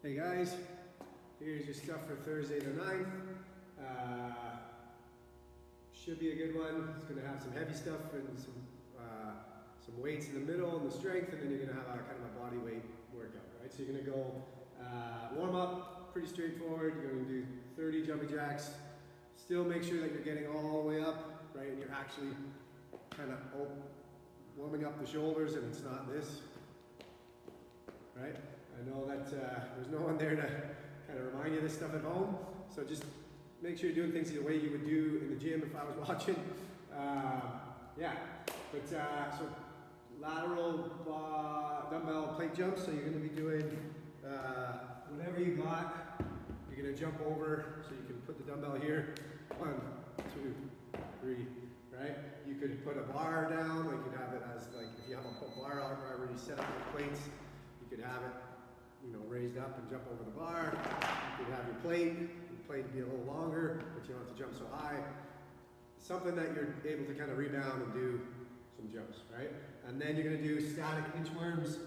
Hey guys, here's your stuff for Thursday the 9th. Should be a good one. It's going to have some heavy stuff and some weights in the middle and the strength, and then you're going to have a kind of a body weight workout, right? So you're going to go warm up, pretty straightforward. You're going to do 30 jumping jacks. Still make sure that you're getting all the way up, right? And you're actually kind of warming up the shoulders, and it's not this, right? I know that there's no one there to kind of remind you of this stuff at home, so just make sure you're doing things the way you would do in the gym if I was watching. So lateral dumbbell plate jumps, so you're going to be doing whatever you got. You're going to jump over, so you can put the dumbbell here. 1, 2, 3, right? You could put a bar down, like you could have it as, like, if you have a bar already set up with plates, you could have it, you know, raised up and jump over the bar. You could have your plate would be a little longer, but you don't have to jump so high. Something that you're able to kind of rebound and do some jumps, right? And then you're going to do static inchworms.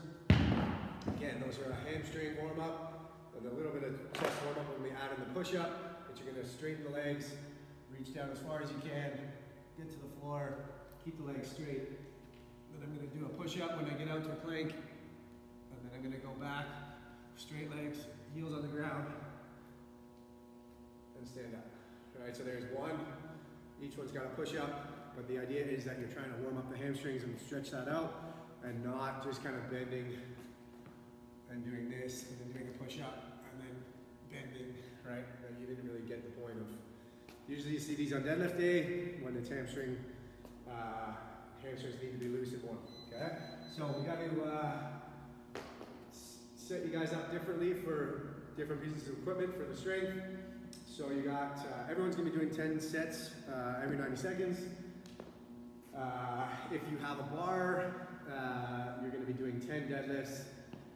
Again, those are a hamstring warm up and a little bit of chest warm up when we add in the push up. But you're going to straighten the legs, reach down as far as you can, get to the floor, keep the legs straight. Then I'm going to do a push up when I get out to a plank, and then I'm going to go back, straight legs, heels on the ground, and stand up. All right, so there's one. Each one's got a push up, but the idea is that you're trying to warm up the hamstrings and stretch that out, and not just kind of bending and doing this, and then doing a push up, and then bending, right? And you didn't really get the point of, usually you see these on deadlift day, when it's hamstrings need to be loose and warm, okay? So we got to set you guys up differently for different pieces of equipment for the strength. So you got, everyone's going to be doing 10 sets every 90 seconds. If you have a bar, you're going to be doing 10 deadlifts,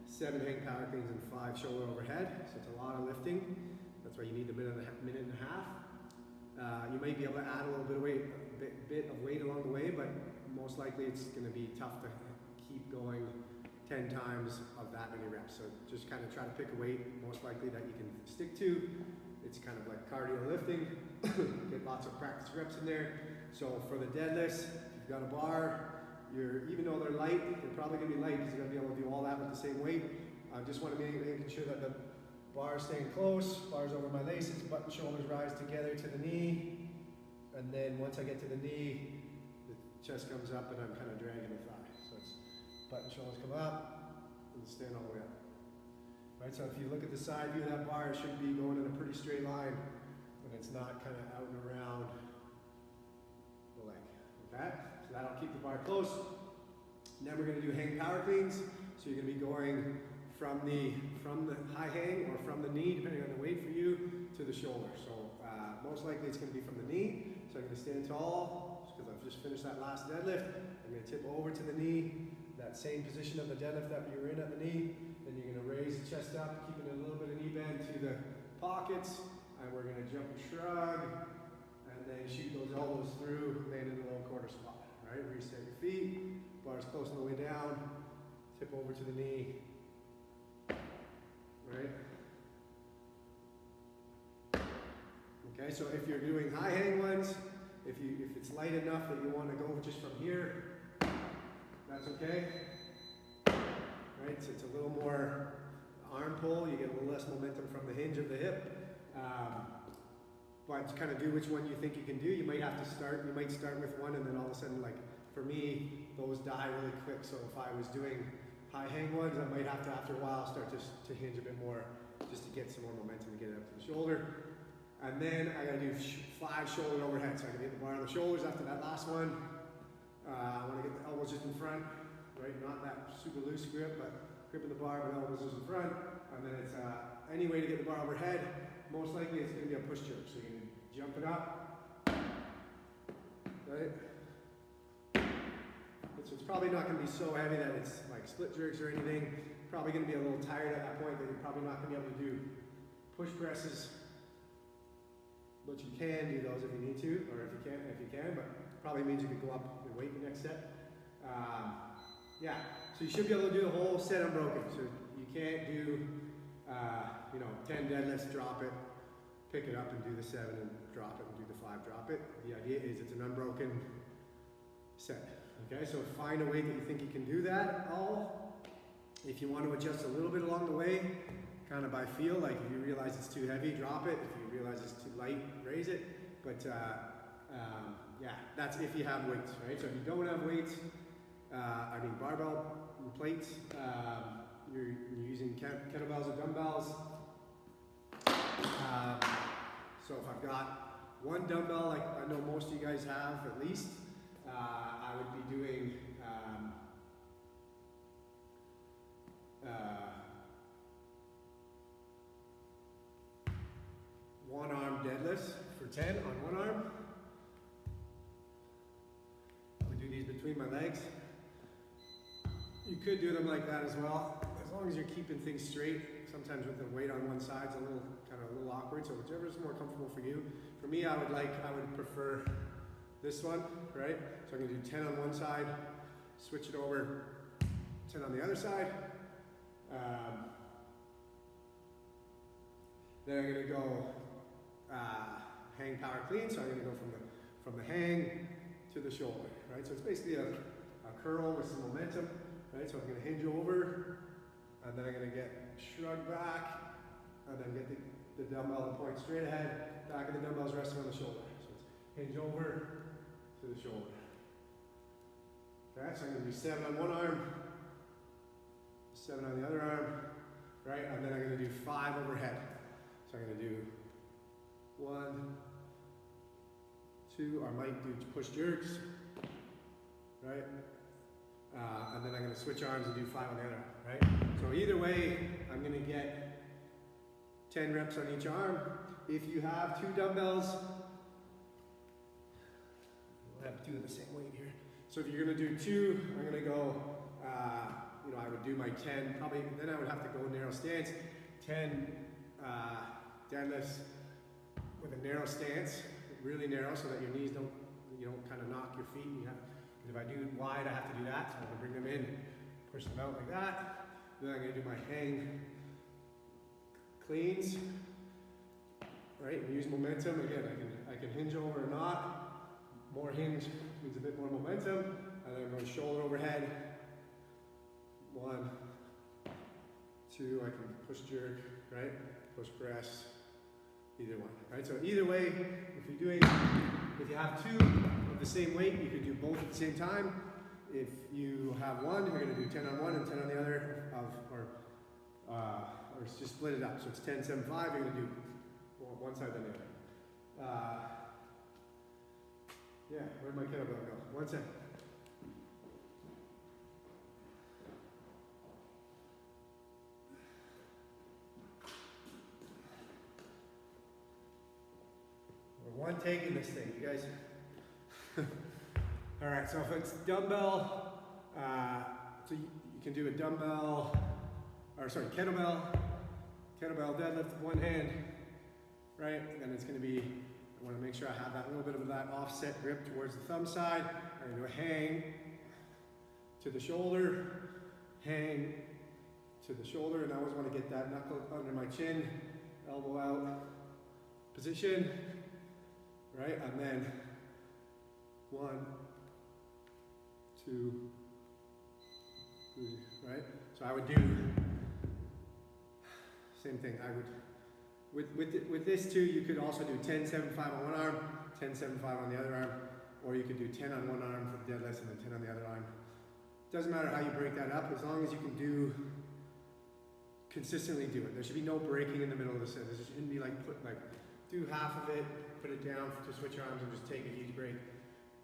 7 hang power cleans, and 5 shoulder overhead. So it's a lot of lifting. That's why you need a minute and a half. You might be able to add a little bit of weight along the way, but most likely it's going to be tough to keep going 10 times of that many reps. So just kind of try to pick a weight, most likely that you can stick to. It's kind of like cardio lifting. Get lots of practice reps in there. So for the deadlifts, if you've got a bar, even though they're light, they're probably going to be light because you're going to be able to do all that with the same weight. I just want to make sure that the bar is staying close, bars over my laces, button shoulders rise together to the knee. And then once I get to the knee, the chest comes up and I'm kind of dragging the thigh. So it's button shoulders come up and stand all the way up. Right, so if you look at the side view of that bar, it should be going in a pretty straight line when it's not kind of out and around the leg. Okay? So that'll keep the bar close. And then we're going to do hang power cleans. So you're going to be going from the high hang or from the knee, depending on the weight for you, to the shoulder. So most likely it's going to be from the knee. So I'm going to stand tall because I've just finished that last deadlift. I'm going to tip over to the knee, that same position of the deadlift that you were in at the knee. Then you're going to raise the chest up, keeping a little bit of knee bend to the pockets. And we're going to jump and shrug. And then shoot those elbows through, land in a low quarter squat. All right, reset your feet. Bar's close on the way down. Tip over to the knee. Right? Okay, so if you're doing high hang ones, if it's light enough that you want to go just from here, that's okay. Right, so it's a little more arm pull, you get a little less momentum from the hinge of the hip. But kind of do which one you think you can do. You might start with one and then all of a sudden, like for me, those die really quick. So if I was doing high hang ones, I might have to, after a while, start to hinge a bit more just to get some more momentum to get it up to the shoulder. And then I gotta do 5 shoulder overhead. So I can get the bar on the shoulders after that last one. I wanna get the elbows just in front. Right, not that super loose grip, but gripping the bar, but elbows is in front. And then it's any way to get the bar overhead. Most likely it's going to be a push jerk. So you're going to jump it up, right? So it's probably not going to be so heavy that it's like split jerks or anything. Probably going to be a little tired at that point that you're probably not going to be able to do push presses. But you can do those if you need to, or if you can, but probably means you could go up and weight the next set. Yeah, so you should be able to do the whole set unbroken. So you can't do you know, 10 deadlifts, drop it, pick it up and do the 7 and drop it and do the 5, drop it. The idea is it's an unbroken set. Okay, so find a way that you think you can do that all. If you want to adjust a little bit along the way, kind of by feel, like if you realize it's too heavy, drop it. If you realize it's too light, raise it. But yeah, that's if you have weights, right? So if you don't have weights, I mean barbell and plates, you're using kettlebells or dumbbells. So if I've got one dumbbell, like I know most of you guys have at least, I would be doing one arm deadlifts for 10 on one arm. I would do these between my legs. You could do them like that as well, as long as you're keeping things straight. Sometimes with the weight on one side, it's a little awkward, so whichever is more comfortable for you. For me, I would prefer this one, right? So I'm gonna do 10 on one side, switch it over, 10 on the other side. Then I'm gonna go hang power clean, so I'm gonna go from the hang to the shoulder, right? So it's basically a curl with some momentum, right? So I'm gonna hinge over, and then I'm gonna get shrugged back, and then get the dumbbell to point straight ahead, back of the dumbbells resting on the shoulder. So it's hinge over to the shoulder. Okay, so I'm gonna do 7 on one arm, 7 on the other arm, right? And then I'm gonna do 5 overhead. So I'm gonna do 1, 2, or I might do push jerks, right? And then I'm gonna switch arms and do 5 on the other arm, right? So either way, I'm gonna get 10 reps on each arm. If you have 2 dumbbells, we'll have 2 of the same weight here. So if you're gonna do 2, I'm gonna go, you know, I would do my 10, probably, then I would have to go narrow stance, 10 deadlifts with a narrow stance, really narrow so that your knees you don't kind of knock your feet. Because if I do wide, I have to do that. So I'm gonna bring them in, push them out like that. Then I'm gonna do my hang cleans, right? And use momentum. Again, I can hinge over or not. More hinge means a bit more momentum. And then I'm going shoulder overhead. 1, 2, I can push jerk, right? Push press, either one, right? So either way, if you have 2 of the same weight, you could do both at the same time. If you have 1, you're going to do 10 on one and 10 on the other, or just split it up. So it's 10, 7, 5. You're going to do one side then the other. Yeah, where'd my kettlebell go? 1 second. We're one taking this thing, you guys. All right, so if it's dumbbell, so you can do a kettlebell deadlift with one hand, right? And then it's gonna be, I wanna make sure I have that little bit of that offset grip towards the thumb side. I'm gonna do a hang to the shoulder, hang to the shoulder, and I always wanna get that knuckle under my chin, elbow out position, right? And then 1, 2, 3, right? So I would do same thing. I would with this too. You could also do 10, 7, 5 on one arm, 10, 7, 5 on the other arm, or you could do 10 on one arm for the deadlifts and then 10 on the other arm. Doesn't matter how you break that up, as long as you can consistently do it. There should be no breaking in the middle of the set. There shouldn't be do half of it, put it down to switch arms and just take a huge break,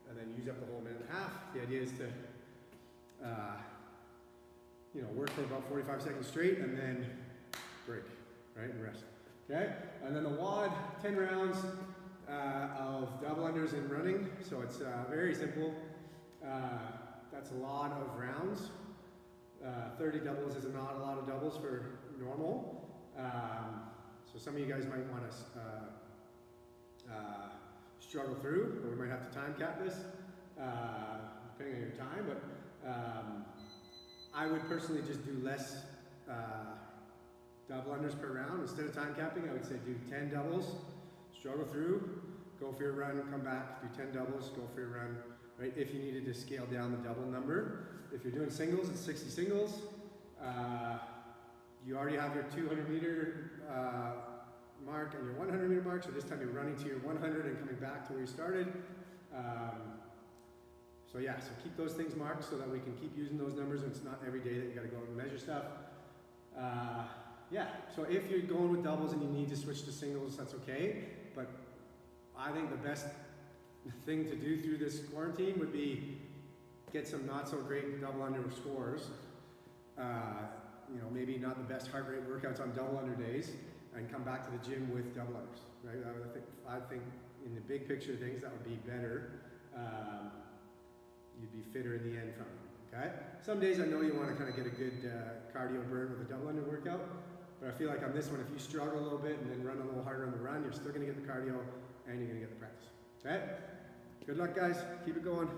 and then use up the whole minute and a half. The idea is to work for about 45 seconds straight and then break, right, and rest. Okay, and then the WOD, 10 rounds of double unders and running. So it's very simple. That's a lot of rounds. 30 doubles is not a lot of doubles for normal. So some of you guys might want to struggle through, or we might have to time cap this, depending on your time. But I would personally just do less doubles double unders per round. Instead of time capping, I would say do 10 doubles, struggle through, go for your run, come back, do 10 doubles, go for your run, right? If you needed to scale down the double number. If you're doing singles, it's 60 singles. You already have your 200 meter mark and your 100 meter mark, so this time you're running to your 100 and coming back to where you started. So yeah, so keep those things marked so that we can keep using those numbers, and it's not every day that you gotta go and measure stuff. Yeah, so if you're going with doubles and you need to switch to singles, that's okay, but I think the best thing to do through this quarantine would be get some not so great double under scores. You know, maybe not the best heart rate workouts on double under days, and come back to the gym with double unders, right? I think in the big picture of things, that would be better. You'd be fitter in the end from it, okay? Some days I know you want to kind of get a good cardio burn with a double under workout, but I feel like on this one, if you struggle a little bit and then run a little harder on the run, you're still going to get the cardio and you're going to get the practice, okay? Good luck, guys. Keep it going.